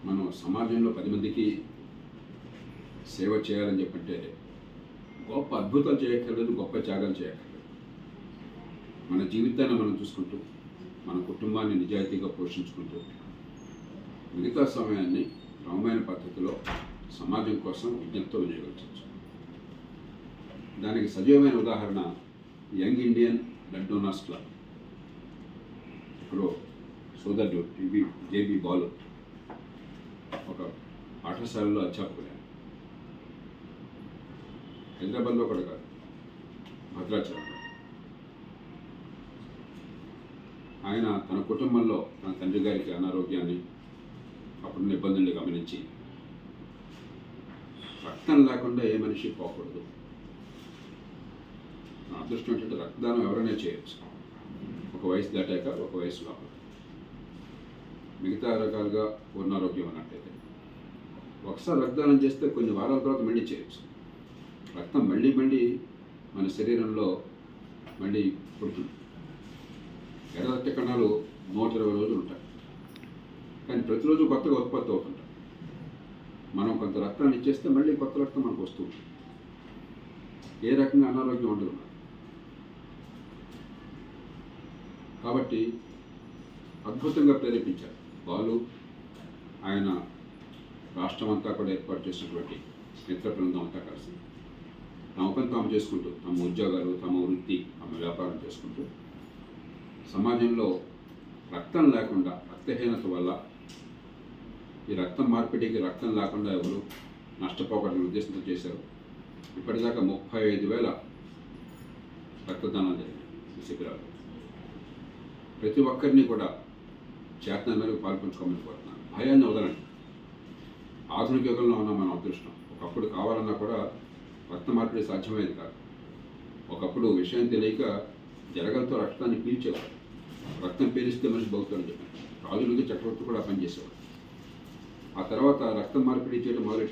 మనం సమాజంలో 10 మందికి సేవ చేయాలని చెప్పంటే గొప్ప అద్భుతాలు చేయక్కర్లేదు, గొప్ప త్యాగాలు చేయక్కర్లేదు. మన జీవితాన్ని మనం చూసుకుంటూ, మన కుటుంబాన్ని నిజాయితీగా పోషించుకుంటూ, మిగతా సమయాన్ని క్రమమైన పద్ధతిలో సమాజం కోసం విజ్ఞప్తితో వినియోగించవచ్చు. దానికి సజీవమైన ఉదాహరణ young Indian blood donors club. ఇప్పుడు సోదరుడు జేబీ బాలు ఒక పాఠశాలలో అధ్యాపకుడు. హైదరాబాద్లో కూడా కాదు, భద్రాచలంలో. ఆయన తన కుటుంబంలో తన తండ్రి గారికి అనారోగ్యాన్ని, అప్పుడున్న ఇబ్బందుల్ని గమనించి రక్తం లేకుండా ఏ మనిషి పోకూడదు. నా అదృష్టం ఏంటంటే రక్తదానం ఎవరైనా చేయొచ్చు, ఒక వయసు దాటాక, ఒక వయసు లోపల. మిగతా రకాలుగా పూర్ణారోగ్యం అన్నట్టయితే ఒకసారి రక్తదానం చేస్తే కొన్ని వారాల తర్వాత మళ్ళీ చేయొచ్చు. రక్తం మళ్ళీ మన శరీరంలో మళ్ళీ పుడుతుంది. ఎర్ర రక్త కణాలు 120 రోజులు ఉంటాయి, కానీ ప్రతిరోజు కొత్తగా ఉత్పత్తి అవుతుంటాయి. మనం కొంత రక్తాన్ని ఇచ్చేస్తే మళ్ళీ కొత్త రక్తం మనకు వస్తుంది. ఏ రకంగా అనారోగ్యం ఉండదు. కాబట్టి అద్భుతంగా ప్రేరేపించారు వాళ్ళు. ఆయన రాష్ట్రం అంతా కూడా ఏర్పాటు చేసినటువంటి మిత్ర బృందం అంతా కలిసి తమ పని తాము చేసుకుంటూ, తమ ఉద్యోగాలు, తమ వృత్తి, తమ వ్యాపారం చేసుకుంటూ సమాజంలో రక్తం లేకుండా, రక్తహీనత వల్ల ఈ రక్తం మార్పిడికి రక్తం లేకుండా ఎవరు నష్టపోకూడని ఉద్దేశంతో చేశారు. ఇప్పటిదాకా 35,000 రక్తదానాలు జరిగాయి ఈ శిబిరాలు. ప్రతి ఒక్కరిని కూడా చేతన మేరకు పాల్పంచుకోమని కోరుతున్నాను. భయాన్ని వదలండి. ఆధునిక యుగంలో ఉన్న మన అదృష్టం. ఒకప్పుడు కావాలన్నా కూడా రక్త మార్పిడి సాధ్యమయ్యేది కాదు. ఒకప్పుడు విషయం తెలియక జరగలతో రక్తాన్ని పీల్చేవారు. రక్తం పీలిస్తే మనిషి బతుకుతారని చెప్పారు. రాజులకి చక్రవర్తి కూడా పనిచేసేవారు. ఆ తర్వాత రక్తం మార్పిడి చేయడం మొదలెట్టిన